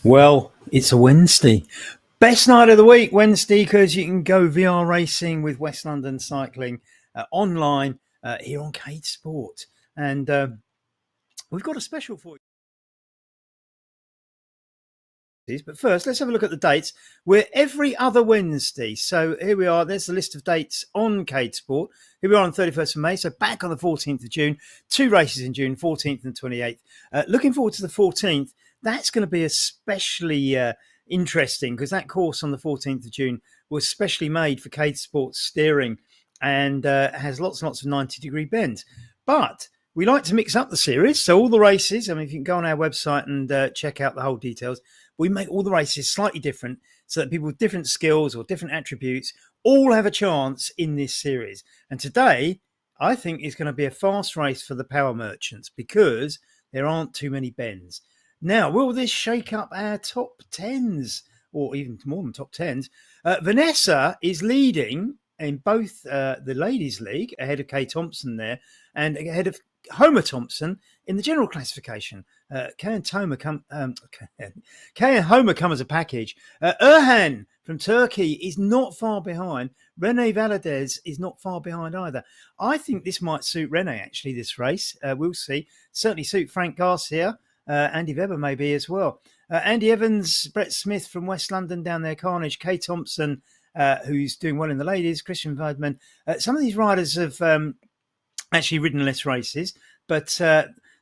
Well, it's a Wednesday. Best night of the week, Wednesday, because you can go VR racing with West London Cycling online here on CADEsport. And we've got a special for you. But first, let's have a look at the dates. We're every other Wednesday. So here we are. There's the list of dates on CADEsport. Here we are on 31st of May. So back on the 14th of June. 2 races in June, 14th and 28th. Looking forward to the 14th. That's going to be especially interesting because that course on the 14th of June was specially made for CADEsport steering and has lots and lots of 90-degree bends. But we like to mix up the series. So all the races, I mean, if you can go on our website and check out the whole details, we make all the races slightly different so that people with different skills or different attributes all have a chance in this series. And today, I think it's going to be a fast race for the power merchants because there aren't too many bends. Now, will this shake up our top 10s or even more than top 10s? Vanessa is leading in both the Ladies' League ahead of Kay Thompson there and ahead of Homer Thompson in the general classification. Kay and Homer come as a package. Erhan from Turkey is not far behind. Rene Valadez is not far behind either. I think this might suit Rene, actually, this race. We'll see. Certainly suit Frank Garcia. Andy Webber maybe as well. Andy Evans, Brett Smith from West London down there, Carnage, Kay Thompson, who's doing well in the ladies, Christian Weidman. Some of these riders have actually ridden less races, but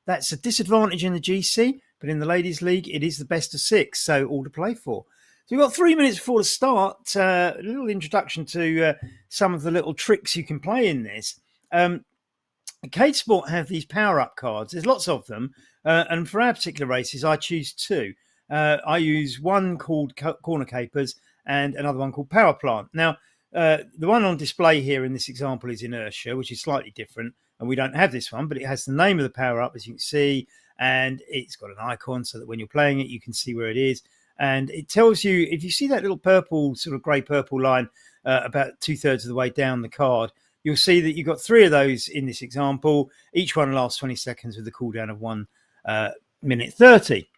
that's a disadvantage in the GC. But in the Ladies' League, it is the best of 6, so all to play for. So we've got 3 minutes before the start. A little introduction to some of the little tricks you can play in this. CADEsport have these power-up cards. There's lots of them. And for our particular races, I choose 2. I use one called Corner Capers and another one called Power Plant. Now, the one on display here in this example is Inertia, which is slightly different. And we don't have this one, but it has the name of the power-up, as you can see. And it's got an icon so that when you're playing it, you can see where it is. And it tells you, if you see that little purple, sort of grey-purple line about 2/3 of the way down the card, you'll see that you've got 3 of those in this example. Each one lasts 20 seconds with a cooldown of 1 minute 30.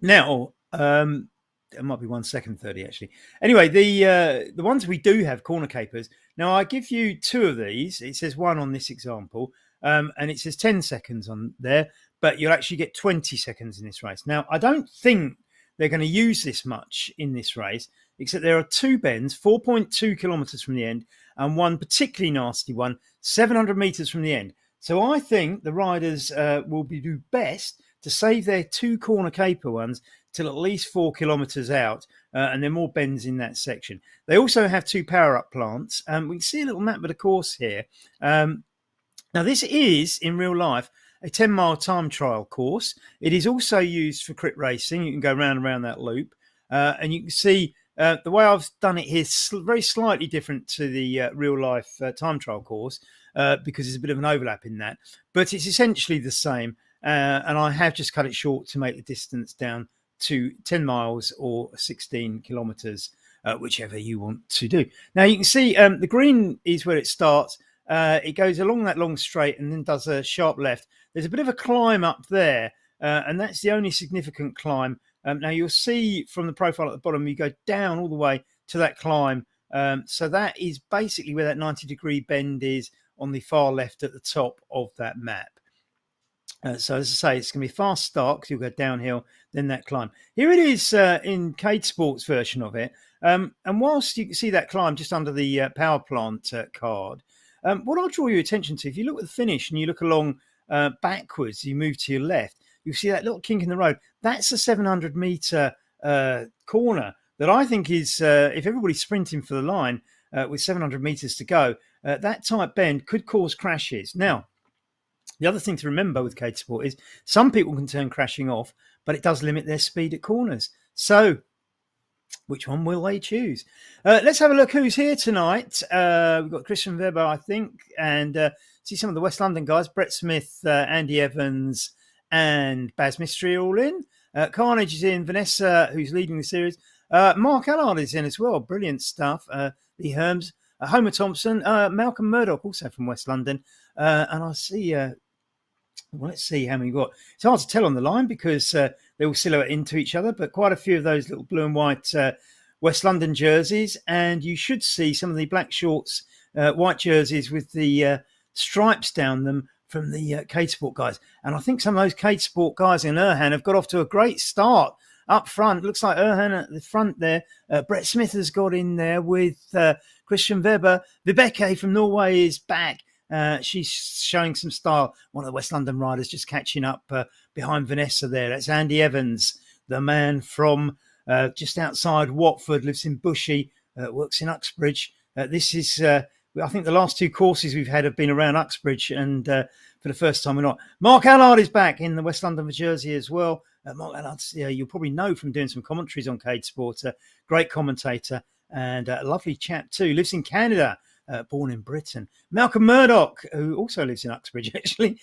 Now, it might be 1 second 30 actually. Anyway, the ones we do have, Corner Capers. Now, I give you 2 of these. It says 1 on this example, and it says 10 seconds on there, but you'll actually get 20 seconds in this race. Now, I don't think they're going to use this much in this race, except there are 2 bends, 4.2 kilometers from the end, and one particularly nasty one, 700 meters from the end. So I think the riders will do best to save their 2 corner caper ones till at least 4 kilometres out, and there are more bends in that section. They also have 2 power-up plants. We can see a little map of the course here. Now, this is, in real life, a 10-mile time trial course. It is also used for crit racing. You can go round and round that loop. And you can see the way I've done it here is very slightly different to the real-life time trial course. Because there's a bit of an overlap in that. But it's essentially the same. And I have just cut it short to make the distance down to 10 miles or 16 kilometres, whichever you want to do. Now, you can see the green is where it starts. It goes along that long straight and then does a sharp left. There's a bit of a climb up there, and that's the only significant climb. Now, you'll see from the profile at the bottom, you go down all the way to that climb. So that is basically where that 90-degree bend is on the far left at the top of that map. So as I say, it's going to be a fast start because you'll go downhill, then that climb. Here it is in CADEsport's version of it. And whilst you can see that climb just under the power plant card, what I'll draw your attention to, if you look at the finish and you look along backwards, you move to your left, you'll see that little kink in the road. That's a 700-metre corner that I think is, if everybody's sprinting for the line with 700 metres to go, that tight bend could cause crashes. Now, the other thing to remember with CADEsport is some people can turn crashing off, but it does limit their speed at corners. So, which one will they choose? Let's have a look who's here tonight. We've got Christian Weber, I think, and see some of the West London guys. Brett Smith, Andy Evans, and Baz Mystery all in. Carnage is in. Vanessa, who's leading the series. Mark Allard is in as well. Brilliant stuff. Lee Herms. Homer Thompson. Malcolm Murdoch, also from West London. And I see... well, let's see how many we've got. It's hard to tell on the line because they all silhouette into each other, but quite a few of those little blue and white West London jerseys. And you should see some of the black shorts, white jerseys with the stripes down them from the CADEsport guys. And I think some of those CADEsport guys in Erhan have got off to a great start up front. Looks like Erhan at the front there. Brett Smith has got in there with Christian Weber. Vibeke from Norway is back. She's showing some style. One of the West London riders just catching up behind Vanessa there. That's Andy Evans, the man from just outside Watford, lives in Bushey, works in Uxbridge. This is, I think the last two courses we've had have been around Uxbridge, and for the first time we're not. Mark Allard is back in the West London jersey as well. Mark Allard, you'll probably know from doing some commentaries on CADEsport, a great commentator and a lovely chap too. Lives in Canada, born in Britain. Malcolm Murdoch, who also lives in Uxbridge actually,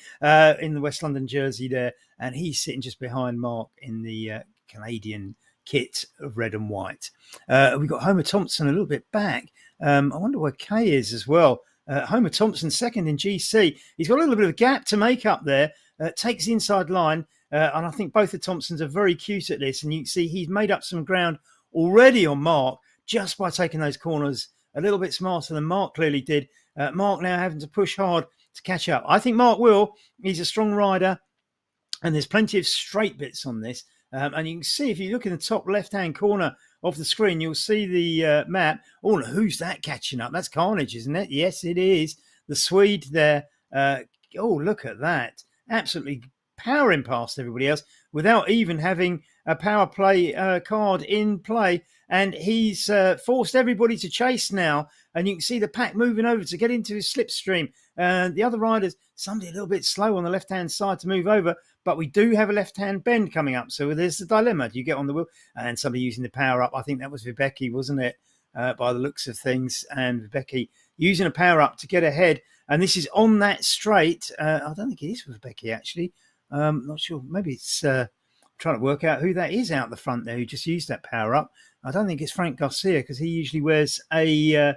in the West London jersey there, and he's sitting just behind Mark in the Canadian kit of red and white. We've got Homer Thompson a little bit back. I wonder where Kay is as well. Homer Thompson second in GC. He's got a little bit of a gap to make up there. Takes the inside line, and I think both the Thompsons are very cute at this. And you can see he's made up some ground already on Mark just by taking those corners a little bit smarter than Mark clearly did. Mark now having to push hard to catch up. I think Mark will. He's a strong rider, and there's plenty of straight bits on this. And you can see, if you look in the top left-hand corner of the screen, you'll see the map. Oh, who's that catching up? That's Carnage, isn't it? Yes, it is. The Swede there. Oh, look at that. Absolutely powering past everybody else without even having a power play card in play. And he's forced everybody to chase now. And you can see the pack moving over to get into his slipstream. The other riders, somebody a little bit slow on the left-hand side to move over. But we do have a left-hand bend coming up. So there's the dilemma. Do you get on the wheel? And somebody using the power up. I think that was Vibeke, wasn't it? By the looks of things. And Vibeke using a power up to get ahead. And this is on that straight. I don't think it is Vibeke, actually. Not sure. Maybe it's trying to work out who that is out the front there who just used that power up. I don't think it's Frank Garcia, because he usually wears a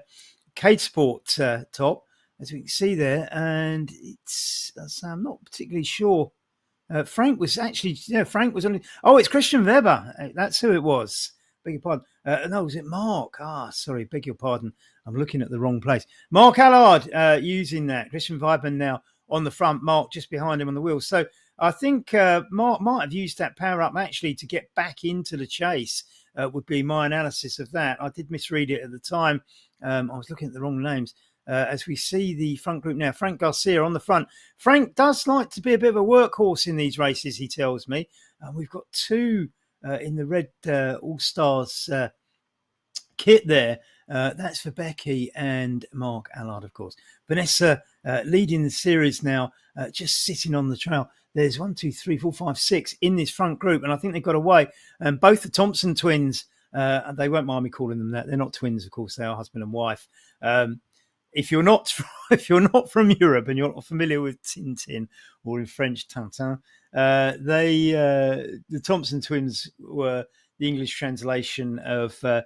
CADEsport top, as we can see there. And I'm not particularly sure. Frank was actually, Frank was on. Oh, it's Christian Weber. That's who it was. Beg your pardon. No, was it Mark? Sorry, beg your pardon. I'm looking at the wrong place. Mark Allard using that. Christian Weber now on the front. Mark just behind him on the wheel. So I think Mark might have used that power up actually to get back into the chase. Would be my analysis of that. I did misread it at the time. I was looking at the wrong names. As we see the front group now, Frank Garcia on the front. Frank does like to be a bit of a workhorse in these races, he tells me. We've got two in the red All-Stars kit there. That's for Becky and Mark Allard, of course. Vanessa leading the series now, just sitting on the trail. There's 1, 2, 3, 4, 5, 6 in this front group, and I think they've got away. And both the Thompson twins, and they won't mind me calling them that. They're not twins, of course. They are husband and wife. If you're not from Europe and you're not familiar with Tintin, or in French Tintin, the Thompson twins were the English translation of a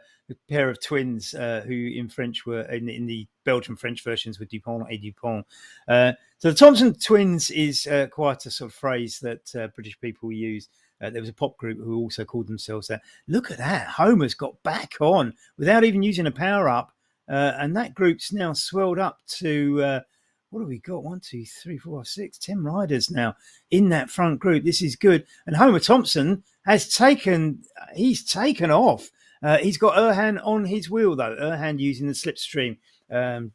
pair of twins who in French were in the Belgian French versions were Dupont et Dupont. So the Thompson twins is quite a sort of phrase that British people use. There was a pop group who also called themselves that. Look at that. Homer's got back on without even using a power up. And that group's now swelled up to, what have we got? 1, 2, 3, 4, 5, 6, 10 riders now in that front group. This is good. And Homer Thompson he's taken off. He's got Erhan on his wheel, though. Erhan using the slipstream. And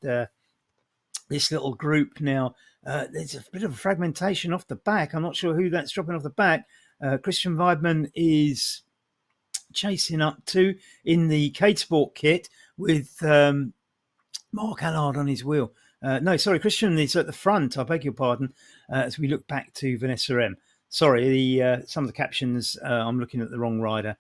this little group now, there's a bit of a fragmentation off the back. I'm not sure who that's dropping off the back. Christian Weidman is chasing up to in the CADEsport kit with Mark Allard on his wheel. Christian is at the front. I beg your pardon. As we look back to Vanessa M. Sorry, some of the captions, I'm looking at the wrong rider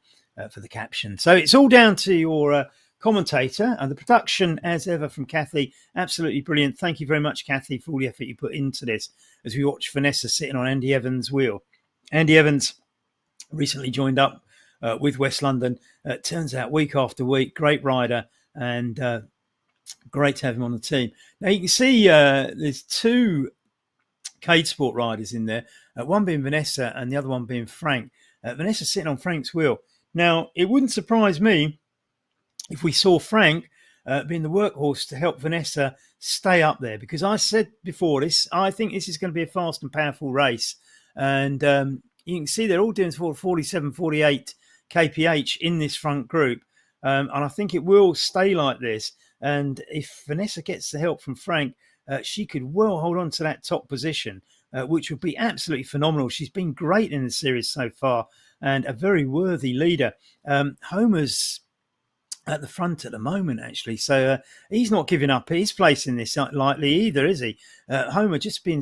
for the caption. So it's all down to your commentator, and the production, as ever, from Kathy. Absolutely brilliant. Thank you very much, Kathy, for all the effort you put into this as we watch Vanessa sitting on Andy Evans' wheel. Andy Evans recently joined up with West London. Turns out week after week, great rider, and great to have him on the team. Now you can see there's two CADEsport riders in there, one being Vanessa and the other one being Frank. Vanessa sitting on Frank's wheel. Now, it wouldn't surprise me if we saw Frank being the workhorse to help Vanessa stay up there, because I said before this, I think this is going to be a fast and powerful race. And you can see they're all doing 47, 48 kph in this front group. And I think it will stay like this. And if Vanessa gets the help from Frank, she could well hold on to that top position, which would be absolutely phenomenal. She's been great in the series so far and a very worthy leader. Homer's at the front at the moment, actually. So he's not giving up his place in this lightly either, is he? Homer just been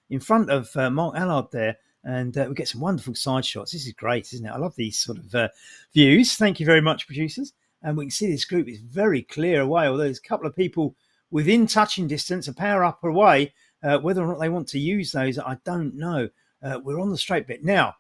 in front of Mark Allard there, and we get some wonderful side shots. This is great, isn't it? I love these sort of views. Thank you very much, producers. And we can see this group is very clear away, although there's a couple of people within touching distance, a power up away. Whether or not they want to use those, I don't know. We're on the straight bit. Now,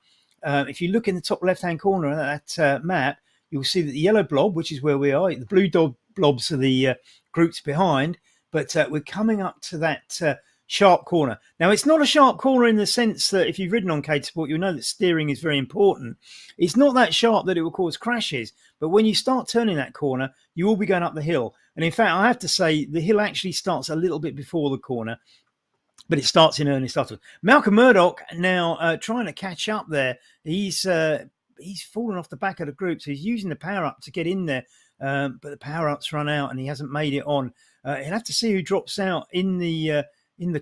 if you look in the top left-hand corner of that map, you'll see that the yellow blob, which is where we are, the blue blobs are the groups behind, but we're coming up to that sharp corner. Now, it's not a sharp corner in the sense that if you've ridden on CADEsport, you'll know that steering is very important. It's not that sharp that it will cause crashes, but when you start turning that corner, you will be going up the hill. And in fact, I have to say, the hill actually starts a little bit before the corner, but it starts in earnest afterwards. Malcolm Murdoch now trying to catch up there. He's fallen off the back of the group, so he's using the power up to get in there, but the power up's run out and he hasn't made it on. He'll have to see who drops out in the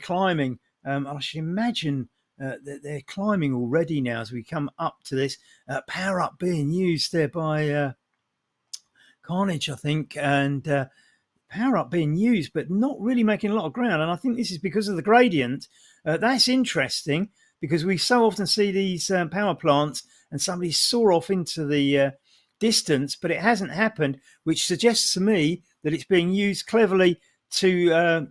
climbing. I should imagine that they're climbing already now as we come up to this. Power up being used there by Carnage, I think, and power up being used, but not really making a lot of ground. And I think this is because of the gradient. That's interesting, because we so often see these power plants and somebody soar off into the distance, but it hasn't happened, which suggests to me that it's being used cleverly to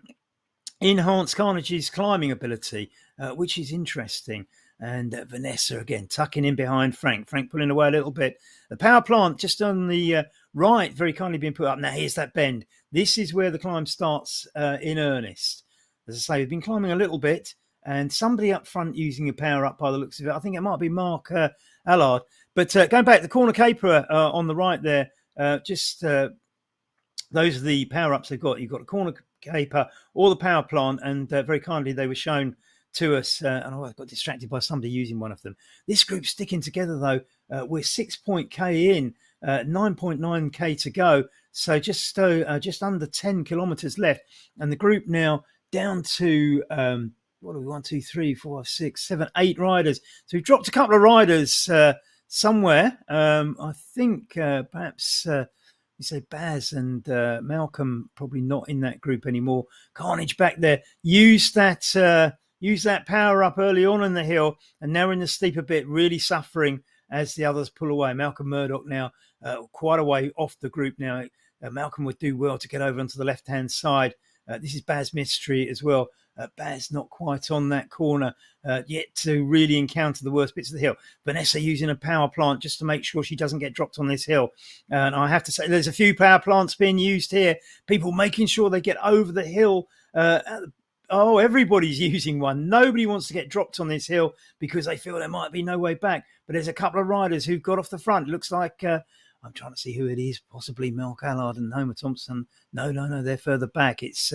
enhance Carnage's climbing ability, which is interesting. And Vanessa again tucking in behind Frank. Frank pulling away a little bit. The power plant just on the right, very kindly being put up. Now here's that bend. This is where the climb starts in earnest. As I say, we've been climbing a little bit, and somebody up front using a power up by the looks of it. I think it might be Mark Allard. But going back, the corner caper on the right there, those are the power ups they've got. You've got a corner caper or the power plant, and very kindly they were shown to us. And I got distracted by somebody using one of them. This group's sticking together though. We're 6.k in, 9.9k to go. So just under 10 kilometers left. And the group now down to, what are we, 1, 2, 3, 4, 5, 6, 7, 8 riders. So we've dropped a couple of riders somewhere. I think perhaps you say Baz and Malcolm probably not in that group anymore. Carnage back there. Use that power up early on in the hill, and now in the steeper bit, really suffering as the others pull away. Malcolm Murdoch now quite a way off the group now. Malcolm would do well to get over onto the left-hand side. This is Baz Mystery as well. Baz not quite on that corner yet to really encounter the worst bits of the hill. Vanessa using a power plant just to make sure she doesn't get dropped on this hill. And I have to say, there's a few power plants being used here. People making sure they get over the hill. Everybody's using one. Nobody wants to get dropped on this hill because they feel there might be no way back. But there's a couple of riders who've got off the front. It looks like... I'm trying to see who it is, possibly Mark Allard and Homer Thompson. No, they're further back. It's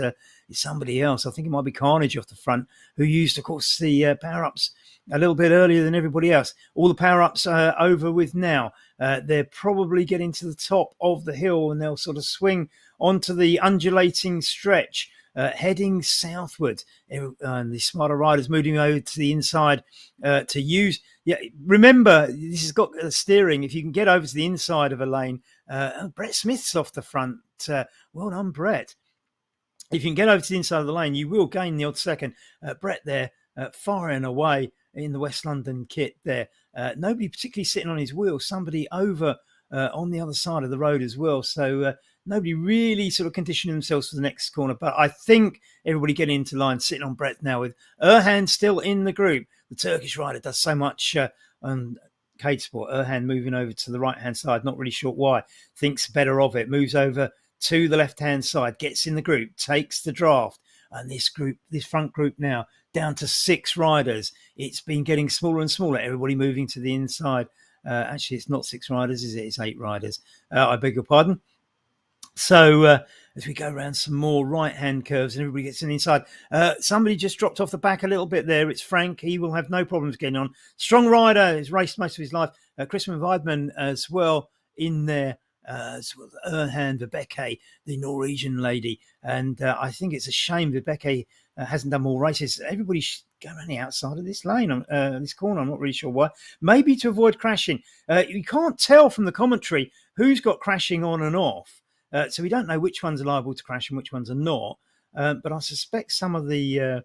somebody else. I think it might be Carnage off the front, who used, of course, the power-ups a little bit earlier than everybody else. All the power-ups are over with now. They're probably getting to the top of the hill, and they'll sort of swing onto the undulating stretch, heading southward. And the smarter riders moving over to the inside to use... Yeah, remember, this has got steering. If you can get over to the inside of a lane, Brett Smith's off the front. Well done, Brett. If you can get over to the inside of the lane, you will gain the odd second. Brett there, far and away in the West London kit there. Nobody particularly sitting on his wheel. Somebody over on the other side of the road as well. So nobody really sort of conditioning themselves for the next corner. But I think everybody getting into line, sitting on Brett now with Erhan still in the group. The Turkish rider does so much on CADEsport. Erhan moving over to the right-hand side, not really sure why. Thinks better of it, moves over to the left-hand side, gets in the group, takes the draft. And this front group now down to 6 riders. It's been getting smaller and smaller. Everybody moving to the inside. Actually, it's not 6 riders, is it? It's 8 riders. I beg your pardon. So as we go around some more right-hand curves and everybody gets in the inside, somebody just dropped off the back a little bit there. It's Frank. He will have no problems getting on. Strong rider. He's raced most of his life. Christian Weidman as well in there. As well, Erhan Vibeke, the Norwegian lady. And I think it's a shame Vibeke hasn't done more races. Everybody should go around the outside of this lane, this corner. I'm not really sure why. Maybe to avoid crashing. You can't tell from the commentary who's got crashing on and off. So we don't know which ones are liable to crash and which ones are not. But I suspect some of the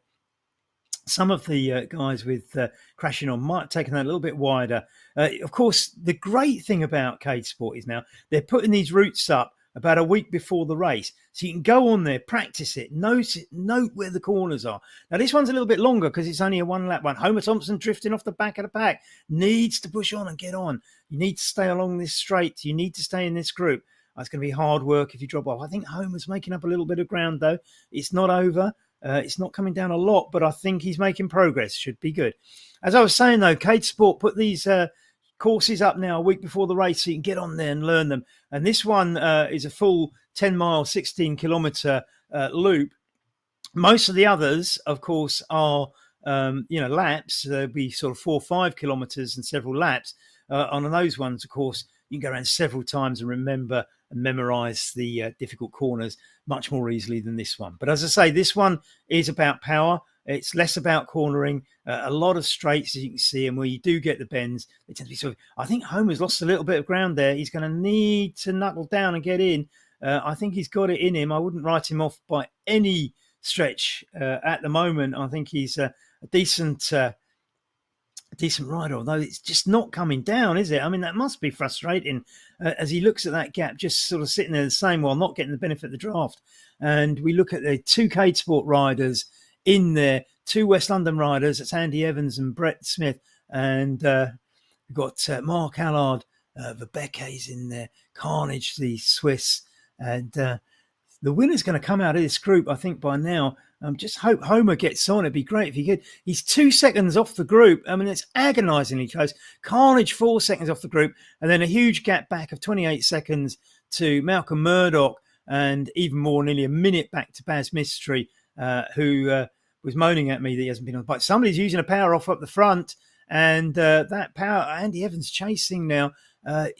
guys with crashing on might have taken that a little bit wider. Of course, the great thing about CADEsport is now they're putting these routes up about a week before the race. So you can go on there, practice it, note where the corners are. Now, this one's a little bit longer because it's only a 1-lap one. Homer Thompson drifting off the back of the pack needs to push on and get on. You need to stay along this straight. You need to stay in this group. It's going to be hard work if you drop off. I think Homer's making up a little bit of ground, though. It's not over. It's not coming down a lot, but I think he's making progress. Should be good. As I was saying, though, CADEsport put these courses up now a week before the race so you can get on there and learn them. And this one is a full 10-mile, 16-kilometre loop. Most of the others, of course, are laps. There'll be sort of 4 or 5 kilometres and several laps. On those ones, of course, you can go around several times and remember and memorize the difficult corners much more easily than this one. But as I say, this one is about power. It's less about cornering. A lot of straights, as you can see, and where you do get the bends, they tend to be sort of. I think Homer's lost a little bit of ground there. He's going to need to knuckle down and get in. I think he's got it in him. I wouldn't write him off by any stretch at the moment. I think he's a decent rider, although it's just not coming down, is it? I mean, that must be frustrating as he looks at that gap, just sort of sitting there the same while not getting the benefit of the draft. And we look at the 2 CADEsport riders in there, 2 West London riders. It's Andy Evans and Brett Smith. And we've got Mark Allard, Vibeke's in there, Carnage, the Swiss. And the winner's going to come out of this group, I think, by now. Just hope Homer gets on. It'd be great if he could. He's 2 seconds off the group. I mean, it's agonisingly close. Carnage 4 seconds off the group, and then a huge gap back of 28 seconds to Malcolm Murdoch, and even more, nearly a minute back to Baz Mystery, who was moaning at me that he hasn't been on the bike. Somebody's using a power off up the front, and that power, Andy Evans chasing now.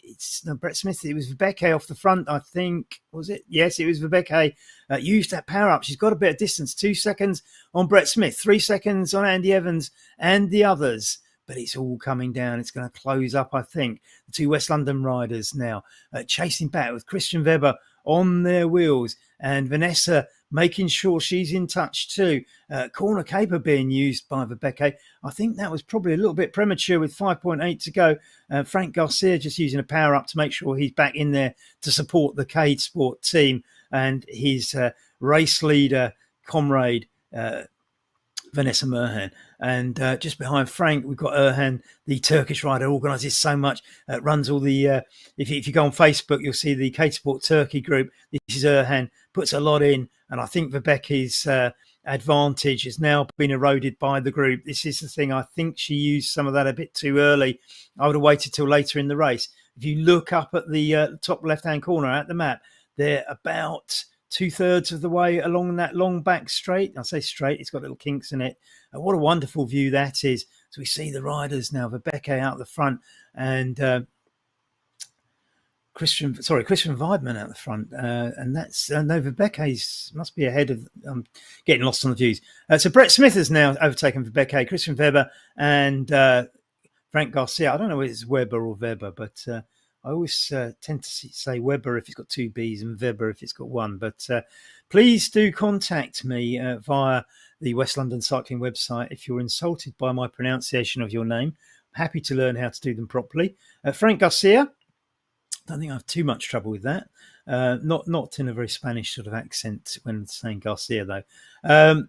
It's no, Brett Smith. It was Vibeke off the front, I think. Was it? Yes, it was Vibeke. Used that power up. She's got a bit of distance. 2 seconds on Brett Smith, 3 seconds on Andy Evans and the others. But it's all coming down. It's going to close up, I think. The 2 West London riders now chasing back with Christian Weber on their wheels and Vanessa making sure she's in touch too. Corner caper being used by Vibeke. I think that was probably a little bit premature with 5.8 to go. Frank Garcia just using a power up to make sure he's back in there to support the CADEsport team and his race leader, comrade, Vanessa Merhan. And just behind Frank, we've got Erhan, the Turkish rider, organises so much, runs all the, if you go on Facebook, you'll see the CADEsport Turkey group. This is Erhan, puts a lot in, and I think Vibeke's advantage has now been eroded by the group. This is the thing, I think she used some of that a bit too early. I would have waited till later in the race. If you look up at the top left-hand corner at the map, they're about 2/3 of the way along that long back straight. I say straight, it's got little kinks in it. What a wonderful view that is. So we see the riders now, Vibeke out the front and Christian Weidman out the front. And that's, no, Vibeke's must be ahead of, getting lost on the views. So Brett Smith has now overtaken Vibeke, Christian Weber and Frank Garcia. I don't know whether it's Weber or Weber, but I always tend to say Weber if it's got 2 B's and Weber if it's got 1. But please do contact me via the West London Cycling website if you're insulted by my pronunciation of your name. I'm happy to learn how to do them properly. Frank Garcia, don't think I have too much trouble with that. Not in a very Spanish sort of accent when saying Garcia, though.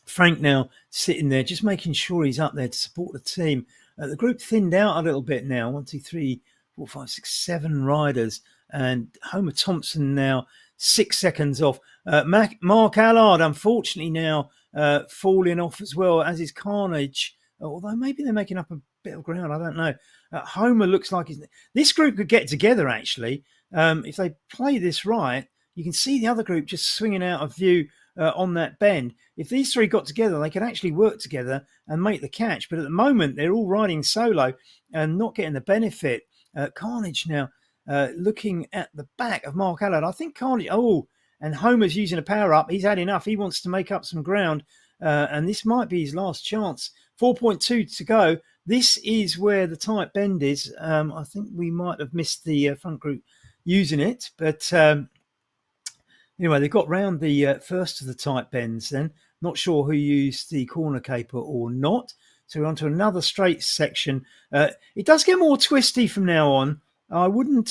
Frank now sitting there, just making sure he's up there to support the team. The group thinned out a little bit now. 1, 2, 3, 4, 5, 6, 7 riders. And Homer Thompson now 6 seconds off. Mark Allard, unfortunately now, falling off as well, as is Carnage. Although maybe they're making up a bit of ground, I don't know. Homer looks like this group could get together actually if they play this right. You can see the other group just swinging out of view on that bend. If these three got together, they could actually work together and make the catch. But at the moment, they're all riding solo and not getting the benefit. Carnage now looking at the back of Mark Allard. I think Carnage, and Homer's using a power up. He's had enough. He wants to make up some ground. And this might be his last chance. 4.2 to go. This is where the tight bend is. I think we might have missed the front group using it. But anyway, they got round the first of the tight bends then. Not sure who used the corner caper or not. So we're on to another straight section. It does get more twisty from now on. I wouldn't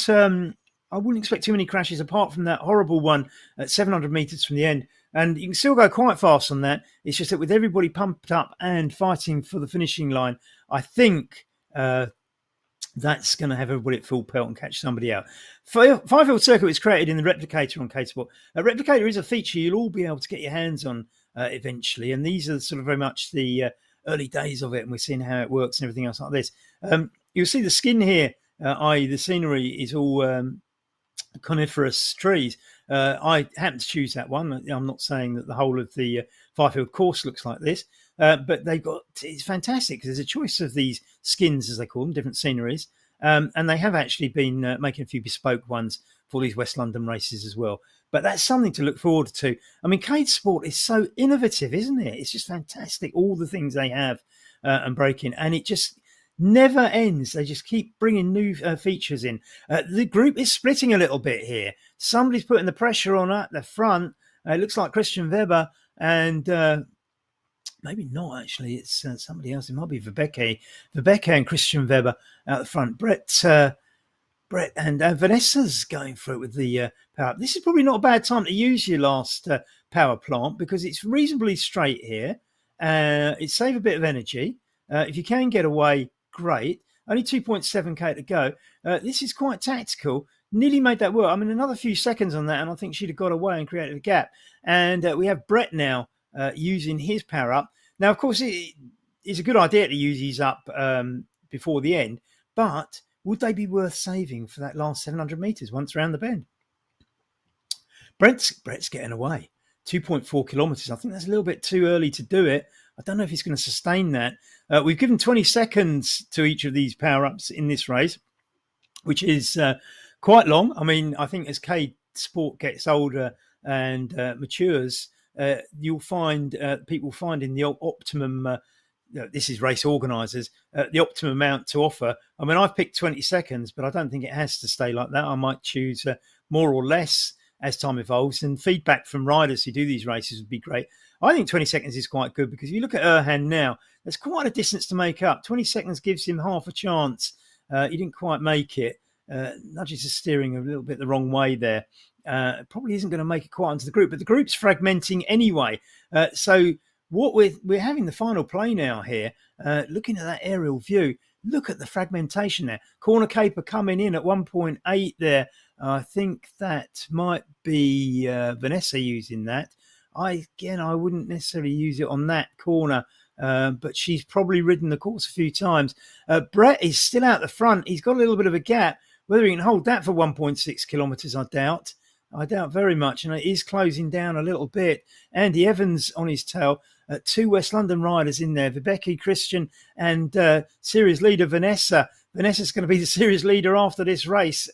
expect too many crashes apart from that horrible one at 700 metres from the end. And you can still go quite fast on that. It's just that with everybody pumped up and fighting for the finishing line, I think that's going to have everybody at full pelt and catch somebody out. Five-field circuit was created in the replicator on CADEsport. A replicator is a feature you'll all be able to get your hands on eventually. And these are sort of very much the early days of it. And we're seeing how it works and everything else like this. You'll see the skin here, i.e. the scenery is all coniferous trees. I happen to choose that one. I'm not saying that the whole of the five-field course looks like this, but it's fantastic because there's a choice of these skins, as they call them, different sceneries, and they have actually been making a few bespoke ones for these West London races as well. But that's something to look forward to. I mean, CADEsport is so innovative, isn't it? It's just fantastic, all the things they have and breaking, and it just never ends. They just keep bringing new features in. The group is splitting a little bit here. Somebody's putting the pressure on at the front. It looks like Christian Weber and maybe not actually. It's somebody else. It might be Vibeke and Christian Weber out the front. Brett and Vanessa's going for it with the power. This is probably not a bad time to use your last power plant because it's reasonably straight here. It saves a bit of energy. If you can get away, great. Only 2.7k to go. This is quite tactical. Nearly made that work. I mean, another few seconds on that, and I think she'd have got away and created a gap. And we have Brett now using his power up. Now, of course, it's a good idea to use these up before the end, but would they be worth saving for that last 700 metres once around the bend? Brett's getting away. 2.4 kilometres. I think that's a little bit too early to do it. I don't know if he's going to sustain that. We've given 20 seconds to each of these power-ups in this race, which is quite long. I mean, I think as CADEsport gets older and matures, you'll find people finding the optimum, this is race organisers, the optimum amount to offer. I mean, I've picked 20 seconds, but I don't think it has to stay like that. I might choose more or less as time evolves, and feedback from riders who do these races would be great. I think 20 seconds is quite good because if you look at Erhan now, there's quite a distance to make up. 20 seconds gives him half a chance. He didn't quite make it. Nudges his steering a little bit the wrong way there. Probably isn't going to make it quite onto the group, but the group's fragmenting anyway. So what we're having the final play now here, looking at that aerial view, look at the fragmentation there. Corner caper coming in at 1.8 there. I think that might be Vanessa using that. I wouldn't necessarily use it on that corner, but she's probably ridden the course a few times. Brett is still out the front. He's got a little bit of a gap. Whether he can hold that for 1.6 kilometres, I doubt. I doubt very much, and it is closing down a little bit. Andy Evans on his tail. Two West London riders in there, Vibeke, Christian, and series leader Vanessa. Vanessa's going to be the series leader after this race.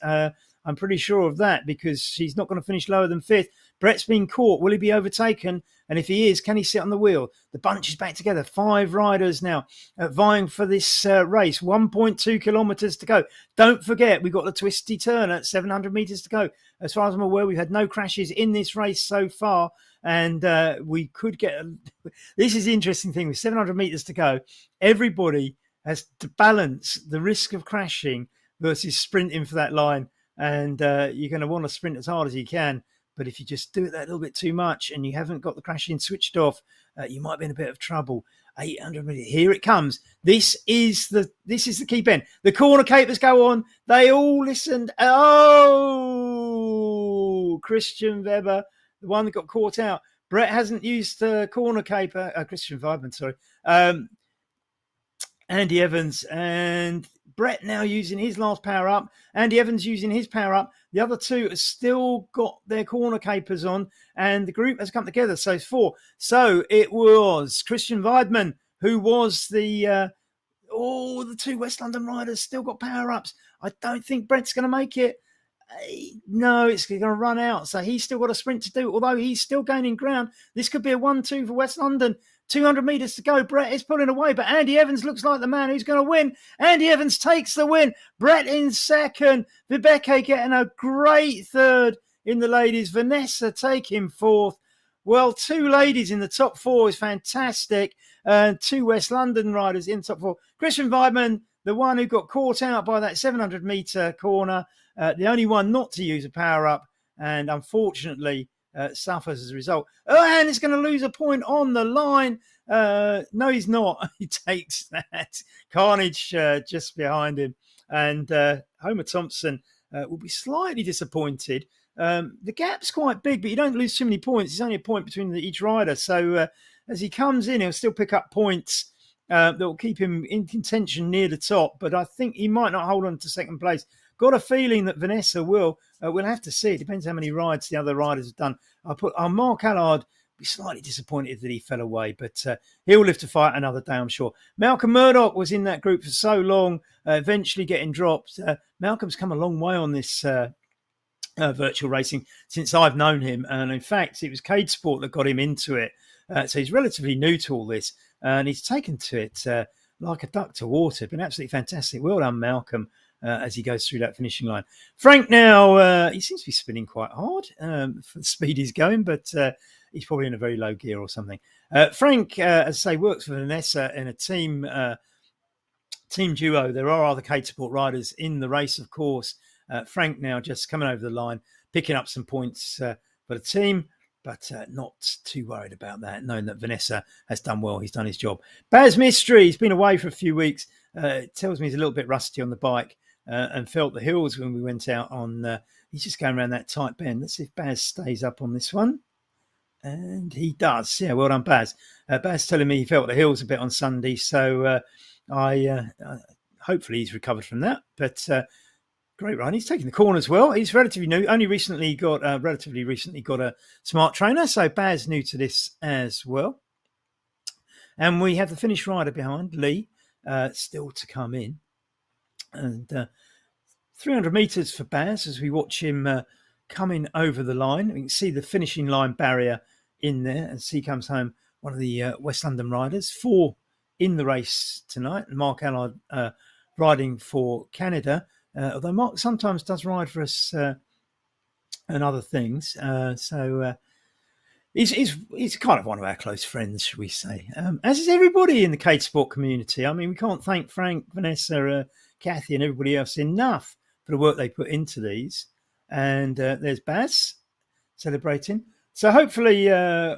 I'm pretty sure of that because she's not going to finish lower than fifth. Brett's been caught. Will he be overtaken? And if he is, can he sit on the wheel? The bunch is back together. 5 riders now vying for this race. 1.2 kilometres to go. Don't forget, we've got the twisty turn at 700 metres to go. As far as I'm aware, we've had no crashes in this race so far. And we could get... This is the interesting thing. With 700 metres to go, everybody has to balance the risk of crashing versus sprinting for that line. And you're going to want to sprint as hard as you can. But if you just do it that little bit too much and you haven't got the crashing switched off, you might be in a bit of trouble. 800 meters. Here it comes. This is the key bend. The corner capers go on. They all listened. Oh, Christian Weber, the one that got caught out. Brett hasn't used corner caper. Christian Weidman, sorry. Andy Evans and Brett now using his last power up. Andy Evans using his power up. The other two have still got their corner capers on, and the group has come together. So it's 4. So it was Christian Weidman who was the 2 West London riders still got power ups. I don't think Brett's going to make it. No, it's going to run out. So he's still got a sprint to do, although he's still gaining ground. This could be a 1-2 for West London. 200 metres to go. Brett is pulling away, but Andy Evans looks like the man who's going to win. Andy Evans takes the win. Brett in second. Vibeke getting a great third in the ladies. Vanessa taking fourth. Well, 2 ladies in the top 4 is fantastic. 2 West London riders in top 4. Christian Weidman, the one who got caught out by that 700 metre corner, the only one not to use a power up, and unfortunately suffers as a result. And he's going to lose a point on the line. No, he's not. He takes that. Carnage just behind him. And Homer Thompson will be slightly disappointed. The gap's quite big, but you don't lose too many points. It's only a point between each rider. So as he comes in, he'll still pick up points that will keep him in contention near the top. But I think he might not hold on to second place. Got a feeling that Vanessa will. We'll have to see. It depends how many rides the other riders have done. I'll put Mark Allard be slightly disappointed that he fell away, but he'll live to fight another day, I'm sure. Malcolm Murdoch was in that group for so long, eventually getting dropped. Malcolm's come a long way on this virtual racing since I've known him. And in fact, it was CADEsport that got him into it. So he's relatively new to all this, and he's taken to it like a duck to water. Been absolutely fantastic. Well done, Malcolm. As he goes through that finishing line. Frank now, he seems to be spinning quite hard for the speed he's going, but he's probably in a very low gear or something. Frank, as I say, works for Vanessa in a team duo. There are other CADEsport riders in the race, of course. Frank now just coming over the line, picking up some points for the team, but not too worried about that, knowing that Vanessa has done well. He's done his job. Baz Mystery, he's been away for a few weeks. It tells me he's a little bit rusty on the bike. And felt the hills when we went out on. He's just going around that tight bend. Let's see if Baz stays up on this one. And he does. Yeah, well done, Baz. Baz telling me he felt the hills a bit on Sunday. So hopefully he's recovered from that. But great run. He's taking the corners well. He's relatively new. Only recently got a smart trainer. So Baz new to this as well. And we have the Finnish rider behind, Lee, still to come in. And 300 metres for Baz as we watch him coming over the line. We can see the finishing line barrier in there as he comes home, one of the West London riders. 4 in the race tonight. Mark Allard riding for Canada, although Mark sometimes does ride for us and other things. He's kind of one of our close friends, should we say, as is everybody in the CADEsport community. I mean, we can't thank Frank, Vanessa, Kathy and everybody else enough for the work they put into these. And there's Baz celebrating. So hopefully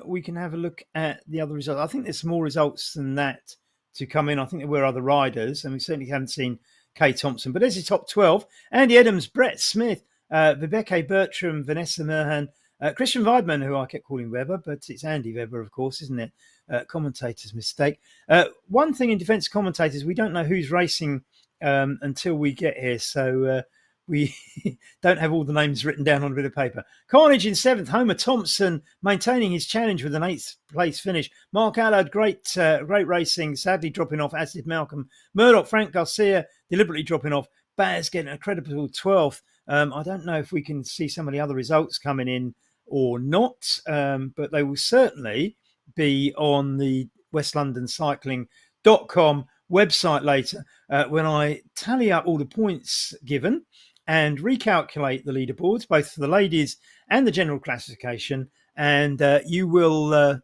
we can have a look at the other results. I think there's some more results than that to come in. I think there were other riders, and we certainly haven't seen Kay Thompson. But there's the top 12. Andy Adams, Brett Smith, Vibeke Bertram, Vanessa Merhan, Christian Weidman, who I kept calling Weber, but it's Andy Weber, of course, isn't it? Commentator's mistake. One thing in defence of commentators, we don't know who's racing until we get here, so we don't have all the names written down on a bit of paper. Carnage in 7th, Homer Thompson maintaining his challenge with an 8th place finish. Mark Allard, great racing, sadly dropping off, as did Malcolm Murdoch. Frank Garcia deliberately dropping off. Baz getting a credible 12th. I don't know if we can see some of the other results coming in or not, but they will certainly be on the West London Cycling.com website later when I tally up all the points given and recalculate the leaderboards, both for the ladies and the general classification, and we will let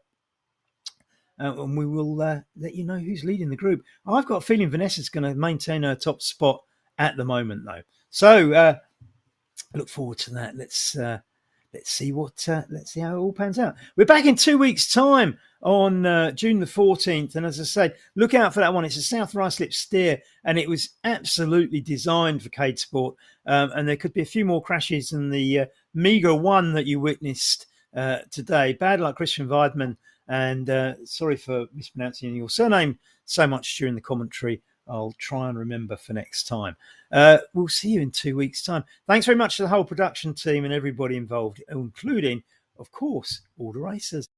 you know who's leading the group. I've got a feeling Vanessa's going to maintain her top spot at the moment, though. So I look forward to that. Let's see how it all pans out. We're back in 2 weeks' time on June the 14th. And as I said, look out for that one. It's a South Ruislip steer, and it was absolutely designed for CADEsport. And there could be a few more crashes than the meagre one that you witnessed today. Bad luck, Christian Weidman, and sorry for mispronouncing your surname so much during the commentary. I'll try and remember for next time. We'll see you in 2 weeks' time. Thanks very much to the whole production team and everybody involved, including, of course, all the racers.